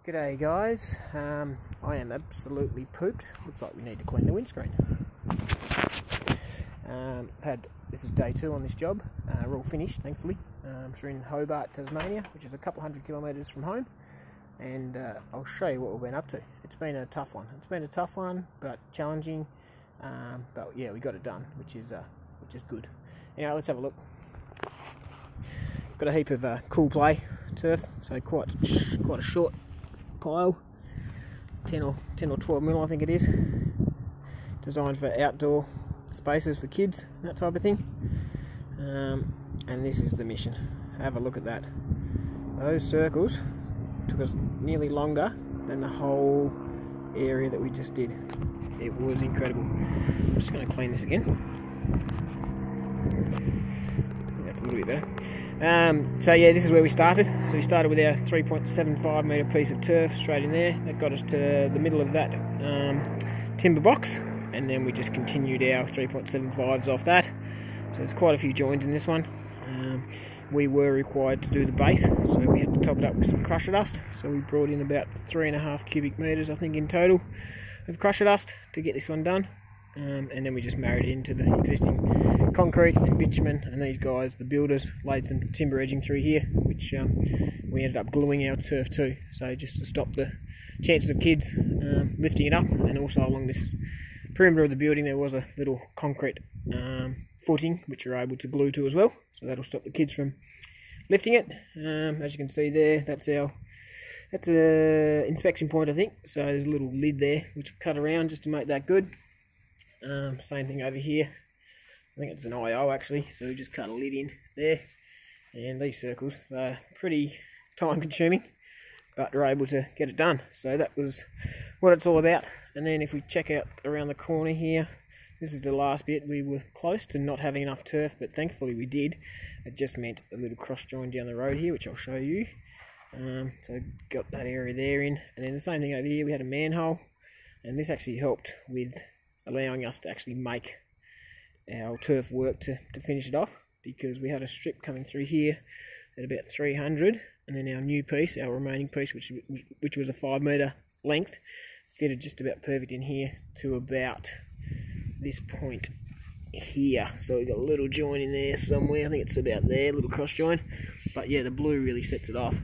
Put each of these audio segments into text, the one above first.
G'day guys, I am absolutely pooped. Looks like we need to clean the windscreen. This is day 2 on this job. We're all finished, thankfully. So we're in Hobart, Tasmania, which is a couple hundred kilometres from home, and I'll show you what we've been up to. It's been a tough one. But challenging. But yeah, we got it done, which is good. Anyway, let's have a look. Got a heap of cool play turf, so quite a short pile, 10 or 12 mil I think it is, designed for outdoor spaces for kids, that type of thing. And this is the mission. Have a look at that. Those circles took us nearly longer than the whole area that we just did. It was incredible. I'm just going to clean this again. That's a little bit better. So yeah, this is where we started. So we started with our 3.75 metre piece of turf straight in there. That got us to the middle of that timber box, and then we just continued our 3.75s off that. So there's quite a few joins in this one. We were required to do the base, so we had to top it up with some crusher dust. So we brought in about 3.5 cubic metres, I think, in total of crusher dust to get this one done. And then we just married it into the existing concrete and bitumen, and these guys, the builders, laid some timber edging through here, which we ended up gluing our turf to, so just to stop the chances of kids lifting it up. And also along this perimeter of the building there was a little concrete footing which you're able to glue to as well, so that'll stop the kids from lifting it. As you can see there, that's a inspection point, I think, so there's a little lid there which I've cut around just to make that good. Same thing over here. I think it's an IO actually, so we just cut a lid in there. And these circles are pretty time consuming, but we're able to get it done. So that was what it's all about. And then if we check out around the corner here, this is the last bit. We were close to not having enough turf, but thankfully we did. It just meant a little cross join down the road here, which I'll show you. So got that area there in, and then the same thing over here. We had a manhole, and this actually helped with allowing us to actually make our turf work to finish it off, because we had a strip coming through here at about 300, and then our new piece, our remaining piece, which was a 5 metre length, fitted just about perfect in here to about this point here. So we got a little join in there somewhere. I think it's about there, a little cross join. But yeah, the blue really sets it off,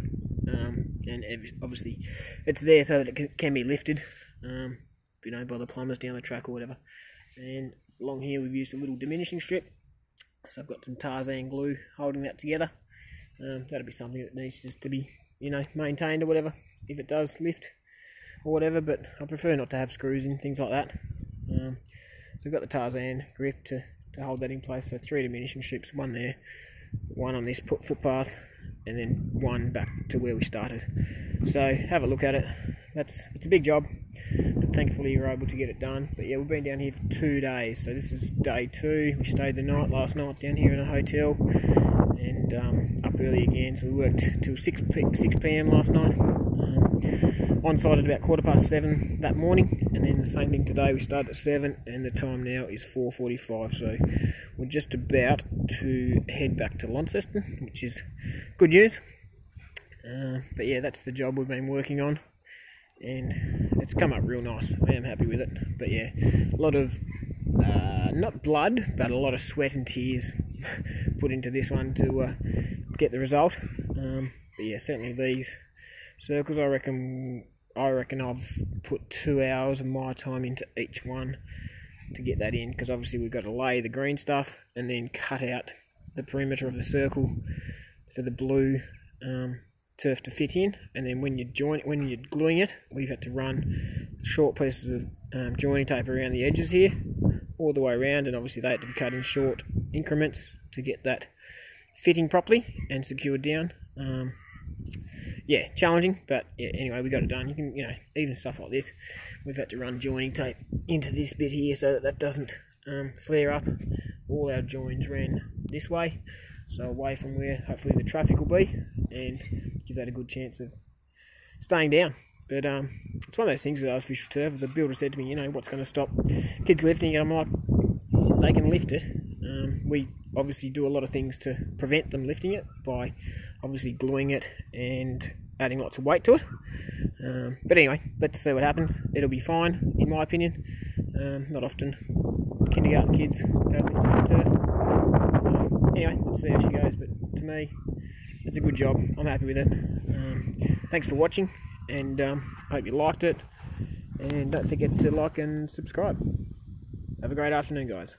and obviously it's there so that it can be lifted, you know, by the plumbers down the track or whatever. And along here we've used a little diminishing strip, so I've got some Tarzan glue holding that together. That'll be something that needs just to be, you know, maintained or whatever if it does lift or whatever, but I prefer not to have screws in things like that. So we've got the Tarzan grip to hold that in place. So 3 diminishing strips, one there, one on this footpath, and then one back to where we started. So have a look at it. It's a big job, but thankfully you're able to get it done. But yeah, we've been down here for 2 days, so this is day 2. We stayed the night last night down here in a hotel, and up early again, so we worked till 6 p.m. last night. On site at about 7:15 that morning, and then the same thing today. We started at 7, and the time now is 4:45. So we're just about to head back to Launceston, which is good news. But yeah, that's the job we've been working on, and it's come up real nice. I am happy with it. But yeah, a lot of not blood, but a lot of sweat and tears put into this one to get the result. But yeah, certainly these circles, I reckon I've put 2 hours of my time into each one to get that in, because obviously we've got to lay the green stuff and then cut out the perimeter of the circle for the blue turf to fit in. And then when you're gluing it, we've had to run short pieces of joining tape around the edges here all the way around, and obviously they had to be cut in short increments to get that fitting properly and secured down. Yeah, challenging, but yeah, anyway, we got it done. You can, you know, even stuff like this, we've had to run joining tape into this bit here so that doesn't flare up. All our joins ran this way, so away from where hopefully the traffic will be, and give that a good chance of staying down. But it's one of those things with artificial turf. The builder said to me, you know, what's going to stop kids lifting it? I'm like, they can lift it. We obviously do a lot of things to prevent them lifting it by obviously gluing it and adding lots of weight to it. But anyway, let's see what happens. It'll be fine, in my opinion. Not often kindergarten kids go lifting on turf. So anyway, let's see how she goes. But to me, it's a good job. I'm happy with it. Thanks for watching, and I hope you liked it. And don't forget to like and subscribe. Have a great afternoon, guys.